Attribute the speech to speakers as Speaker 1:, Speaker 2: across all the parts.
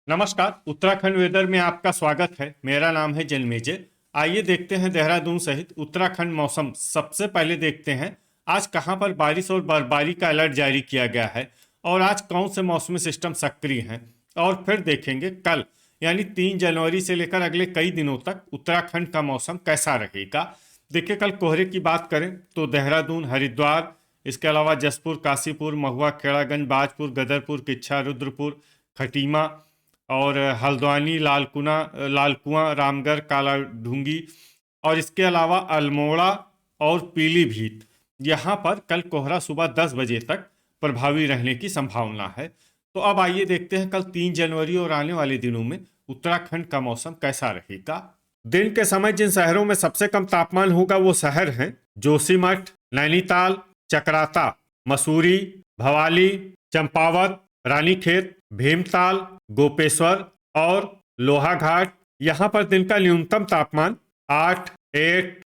Speaker 1: नमस्कार। उत्तराखंड वेदर में आपका स्वागत है। मेरा नाम है जन्मेजय। आइए देखते हैं देहरादून सहित उत्तराखंड मौसम। सबसे पहले देखते हैं आज कहां पर बारिश और बर्फबारी का अलर्ट जारी किया गया है और आज कौन से मौसमी सिस्टम सक्रिय हैं। और फिर देखेंगे कल यानी 3 जनवरी से लेकर अगले कई दिनों तक उत्तराखंड का मौसम कैसा रहेगा। देखिए, कल कोहरे की बात करें तो देहरादून, हरिद्वार, इसके अलावा जसपुर, काशीपुर, महुआ, खेड़ागंज, बाजपुर, गदरपुर, किच्छा, रुद्रपुर, खटीमा और हल्द्वानी, लालकुआं, रामगढ़, काला ढूंगी और इसके अलावा अल्मोड़ा और पीलीभीत, यहाँ पर कल कोहरा सुबह 10 बजे तक प्रभावी रहने की संभावना है। तो अब आइए देखते हैं कल 3 जनवरी और आने वाले दिनों में उत्तराखंड का मौसम कैसा रहेगा। दिन के समय जिन शहरों में सबसे कम तापमान होगा वो शहर हैं जोशीमठ, नैनीताल, चकराता, मसूरी, भवाली, चंपावत, रानीखेत, भीमताल, गोपेश्वर और लोहाघाट। यहाँ पर दिन का न्यूनतम तापमान 8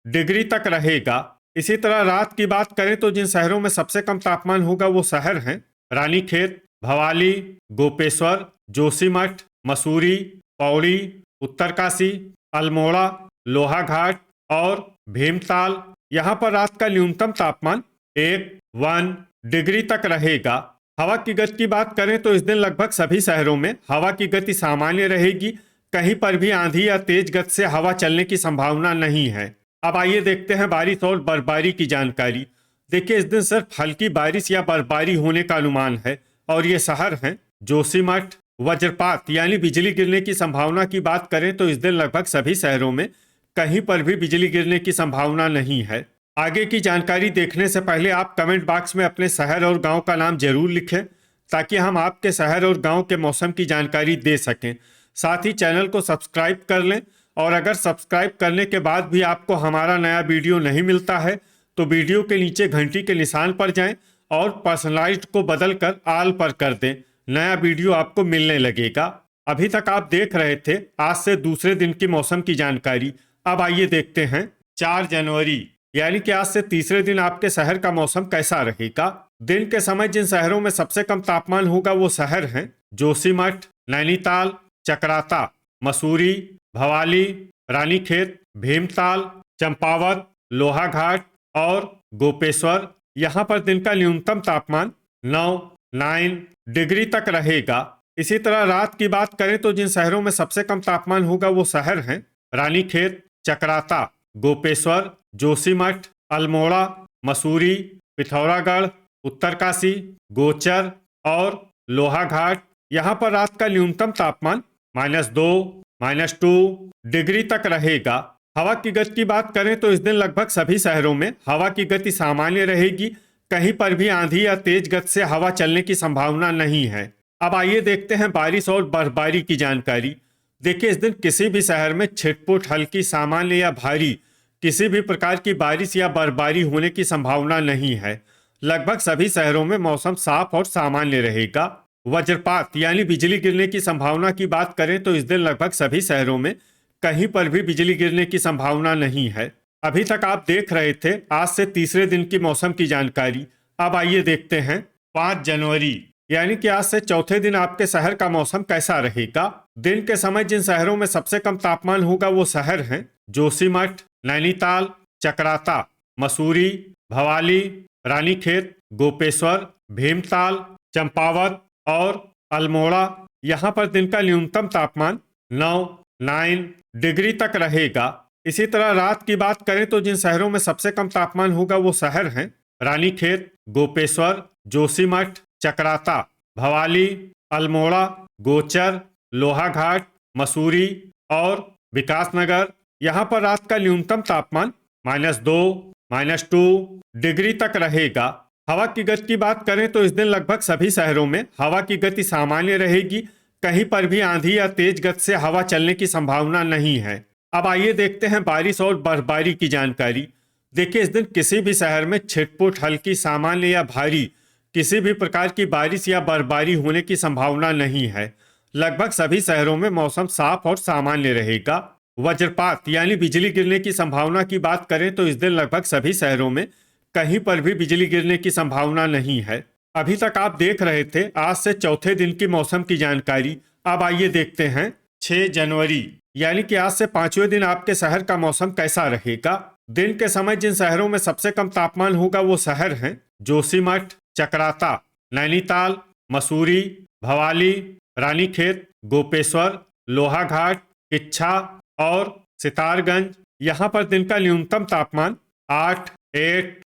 Speaker 1: डिग्री तक रहेगा। इसी तरह रात की बात करें तो जिन शहरों में सबसे कम तापमान होगा वो शहर हैं रानीखेत, भवाली, गोपेश्वर, जोशीमठ, मसूरी, पौड़ी, उत्तरकाशी, अल्मोड़ा, लोहाघाट और भीमताल। यहाँ पर रात का न्यूनतम तापमान 1 डिग्री तक रहेगा। हवा की गति की बात करें तो इस दिन लगभग सभी शहरों में हवा की गति सामान्य रहेगी। कहीं पर भी आंधी या तेज गति से हवा चलने की संभावना नहीं है। अब आइए देखते हैं बारिश और बर्फबारी की जानकारी। देखिए, इस दिन सिर्फ हल्की बारिश या बर्फबारी होने का अनुमान है और ये शहर हैं जोशीमठ। वज्रपात यानी बिजली गिरने की संभावना की बात करें तो इस दिन लगभग सभी शहरों में कहीं पर भी बिजली गिरने की संभावना नहीं है। आगे की जानकारी देखने से पहले आप कमेंट बॉक्स में अपने शहर और गांव का नाम जरूर लिखें ताकि हम आपके शहर और गांव के मौसम की जानकारी दे सकें। साथ ही चैनल को सब्सक्राइब कर लें और अगर सब्सक्राइब करने के बाद भी आपको हमारा नया वीडियो नहीं मिलता है तो वीडियो के नीचे घंटी के निशान पर जाएं और पर्सनलाइज्ड को बदलकर ऑल पर कर दें। नया वीडियो आपको मिलने लगेगा। अभी तक आप देख रहे थे आज से दूसरे दिन की मौसम की जानकारी। अब आइए देखते हैं 4 जनवरी यानी कि आज से तीसरे दिन आपके शहर का मौसम कैसा रहेगा। दिन के समय जिन शहरों में सबसे कम तापमान होगा वो शहर हैं जोशीमठ, नैनीताल, चकराता, मसूरी, भवाली, रानीखेत, भीमताल, चंपावत, लोहाघाट और गोपेश्वर। यहाँ पर दिन का न्यूनतम तापमान 9 डिग्री तक रहेगा। इसी तरह रात की बात करें तो जिन शहरों में सबसे कम तापमान होगा वो शहर हैं रानीखेत, चकराता, गोपेश्वर, जोशीमठ, अल्मोड़ा, मसूरी, पिथौरागढ़, उत्तरकाशी, गोचर और लोहाघाट। यहाँ पर रात का न्यूनतम तापमान -2, -2 डिग्री तक रहेगा। हवा की गति की बात करें तो इस दिन लगभग सभी शहरों में हवा की गति सामान्य रहेगी। कहीं पर भी आंधी या तेज गति से हवा चलने की संभावना नहीं है। अब आइए देखते हैं बारिश और बर्फबारी की जानकारी। देखिए, इस दिन किसी भी शहर में छिटपुट, हल्की, सामान्य या भारी किसी भी प्रकार की बारिश या बर्फबारी होने की संभावना नहीं है। लगभग सभी शहरों में मौसम साफ और सामान्य रहेगा। वज्रपात यानी बिजली गिरने की संभावना की बात करें तो इस दिन लगभग सभी शहरों में कहीं पर भी बिजली गिरने की संभावना नहीं है। अभी तक आप देख रहे थे आज से तीसरे दिन की मौसम की जानकारी। अब आइए देखते हैं 5 जनवरी यानी कि आज से चौथे दिन आपके शहर का मौसम कैसा रहेगा। दिन के समय जिन शहरों में सबसे कम तापमान होगा वो शहर हैं जोशीमठ, नैनीताल, चकराता, मसूरी, भवाली, रानीखेत, गोपेश्वर, भीमताल, चंपावत और अल्मोड़ा। यहाँ पर दिन का न्यूनतम तापमान 9 डिग्री तक रहेगा। इसी तरह रात की बात करें तो जिन शहरों में सबसे कम तापमान होगा वो शहर हैं रानीखेत, गोपेश्वर, जोशीमठ, चकराता, भवाली, अल्मोड़ा, गोचर, लोहाघाट, मसूरी और विकासनगर। यहाँ पर रात का न्यूनतम तापमान -2, -2 डिग्री तक रहेगा। हवा की गति की बात करें तो इस दिन लगभग सभी शहरों में हवा की गति सामान्य रहेगी। कहीं पर भी आंधी या तेज गति से हवा चलने की संभावना नहीं है। अब आइए देखते हैं बारिश और बर्फबारी की जानकारी। देखिए, इस दिन किसी भी शहर में छिटपुट, हल्की, सामान्य या भारी किसी भी प्रकार की बारिश या बर्फबारी होने की संभावना नहीं है। लगभग सभी शहरों में मौसम साफ और सामान्य रहेगा। वज्रपात यानी बिजली गिरने की संभावना की बात करें तो इस दिन लगभग सभी शहरों में कहीं पर भी बिजली गिरने की संभावना नहीं है। अभी तक आप देख रहे थे आज से चौथे दिन की मौसम की जानकारी। अब आइए देखते हैं 6 जनवरी यानी कि आज से 5वें दिन आपके शहर का मौसम कैसा रहेगा। दिन के समय जिन शहरों में सबसे कम तापमान होगा वो शहर हैं जोशीमठ, चकराता, नैनीताल, मसूरी, भवाली, रानीखेत, गोपेश्वर, लोहाघाट, किच्छा और सितारगंज। यहाँ पर दिन का न्यूनतम तापमान 8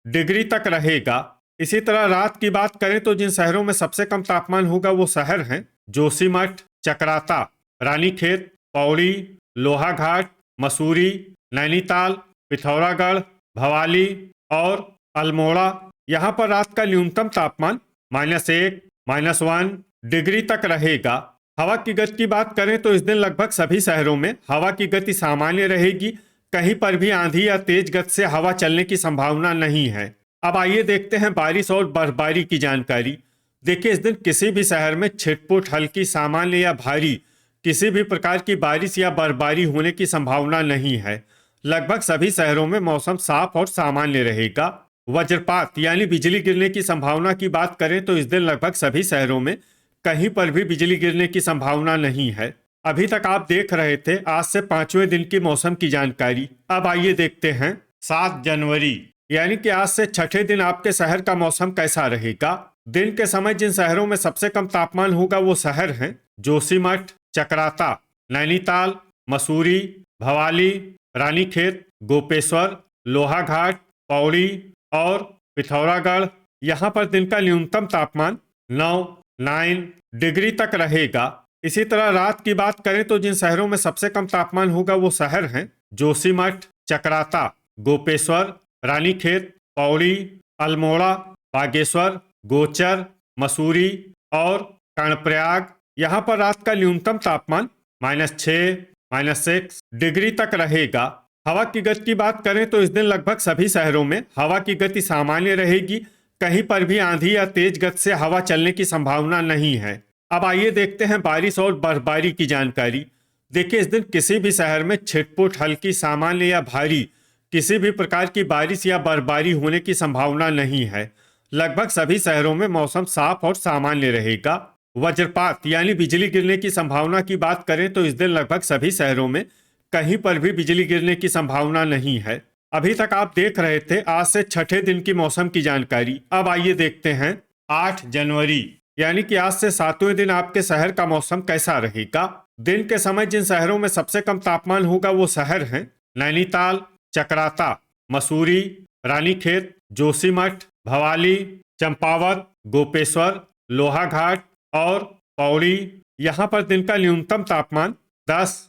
Speaker 1: डिग्री तक रहेगा। इसी तरह रात की बात करें तो जिन शहरों में सबसे कम तापमान होगा वो शहर हैं जोशीमठ, चकराता, रानीखेत, पौड़ी, लोहाघाट, मसूरी, नैनीताल, पिथौरागढ़, भवाली और अल्मोड़ा। यहाँ पर रात का न्यूनतम तापमान -1, -1 डिग्री तक रहेगा। हवा की गति की बात करें तो इस दिन लगभग सभी शहरों में हवा की गति सामान्य रहेगी। कहीं पर भी आंधी या तेज गति से हवा चलने की संभावना नहीं है। अब आइए देखते हैं बारिश और बर्फबारी की जानकारी। देखिए, इस दिन किसी भी शहर में छिटपुट, हल्की, सामान्य या भारी किसी भी प्रकार की बारिश या बर्फबारी होने की संभावना नहीं है। लगभग सभी शहरों में मौसम साफ और सामान्य रहेगा। वज्रपात यानी बिजली गिरने की संभावना की बात करें तो इस दिन लगभग सभी शहरों में कहीं पर भी बिजली गिरने की संभावना नहीं है। अभी तक आप देख रहे थे आज से 5वें दिन की मौसम की जानकारी। अब आइए देखते हैं 7 जनवरी यानी कि आज से 6ठे दिन आपके शहर का मौसम कैसा रहेगा। दिन के समय जिन शहरों में सबसे कम तापमान होगा वो शहर हैं जोशीमठ, चकराता, नैनीताल, मसूरी, भवाली, रानीखेत, गोपेश्वर, लोहाघाट, पौड़ी और पिथौरागढ़। यहाँ पर दिन का न्यूनतम तापमान 9 डिग्री तक रहेगा। इसी तरह रात की बात करें तो जिन शहरों में सबसे कम तापमान होगा वो शहर हैं जोशीमठ, चकराता, गोपेश्वर, रानीखेत, पौड़ी, अल्मोड़ा, बागेश्वर, गोचर, मसूरी और कर्णप्रयाग। यहाँ पर रात का न्यूनतम तापमान -6, -6 डिग्री तक रहेगा। हवा की गति की बात करें तो इस दिन लगभग सभी शहरों में हवा की गति सामान्य रहेगी। कहीं पर भी आंधी या तेज गति से हवा चलने की संभावना नहीं है। अब आइए देखते हैं बारिश और बर्फबारी की जानकारी। देखिए, इस दिन किसी भी शहर में छिटपुट, हल्की, सामान्य या भारी किसी भी प्रकार की बारिश या बर्फबारी होने की संभावना नहीं है। लगभग सभी शहरों में मौसम साफ और सामान्य रहेगा। वज्रपात यानी बिजली गिरने की संभावना की बात करें तो इस दिन लगभग सभी शहरों में कहीं पर भी बिजली गिरने की संभावना नहीं है। अभी तक आप देख रहे थे आज से 6ठे दिन की मौसम की जानकारी। अब आइए देखते हैं 8 जनवरी यानी कि आज से 7वें दिन आपके शहर का मौसम कैसा रहेगा। दिन के समय जिन शहरों में सबसे कम तापमान होगा वो शहर हैं नैनीताल, चकराता, मसूरी, रानीखेत, जोशीमठ, भवाली, चंपावत, गोपेश्वर, लोहाघाट और पौड़ी। यहाँ पर दिन का न्यूनतम तापमान 10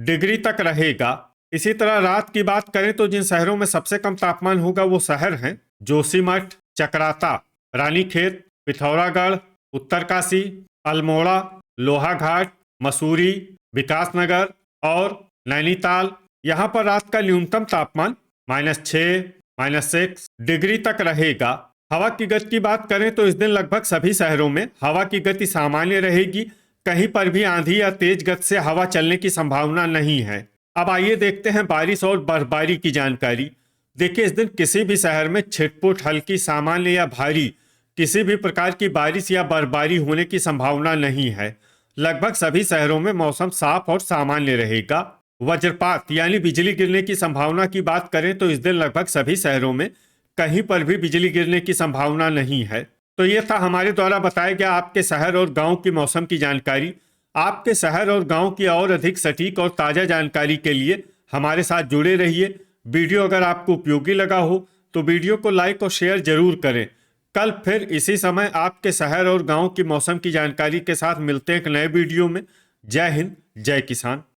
Speaker 1: डिग्री तक रहेगा। इसी तरह रात की बात करें तो जिन शहरों में सबसे कम तापमान होगा वो शहर हैं जोशीमठ, चकराता, रानीखेत, पिथौरागढ़, उत्तरकाशी, अल्मोड़ा, लोहाघाट, मसूरी, विकासनगर और नैनीताल। यहाँ पर रात का न्यूनतम तापमान -6, -6 डिग्री तक रहेगा। हवा की गति की बात करें तो इस दिन लगभग सभी शहरों में हवा की गति सामान्य रहेगी। कहीं पर भी आंधी या तेज गति से हवा चलने की संभावना नहीं है। अब आइए देखते हैं बारिश और बर्फबारी की जानकारी। देखिए, इस दिन किसी भी शहर में छिटपुट, हल्की, सामान्य या भारी किसी भी प्रकार की बारिश या बर्फबारी होने की संभावना नहीं है। लगभग सभी शहरों में मौसम साफ और सामान्य रहेगा। वज्रपात यानी बिजली गिरने की संभावना की बात करें तो इस दिन लगभग सभी शहरों में कहीं पर भी बिजली गिरने की संभावना नहीं है। तो ये था हमारे द्वारा बताया गया आपके शहर और गांव की मौसम की जानकारी। आपके शहर और गांव की और अधिक सटीक और ताज़ा जानकारी के लिए हमारे साथ जुड़े रहिए। वीडियो अगर आपको उपयोगी लगा हो तो वीडियो को लाइक और शेयर जरूर करें। कल फिर इसी समय आपके शहर और गांव की मौसम की जानकारी के साथ मिलते हैं एक नए वीडियो में। जय हिंद, जय किसान।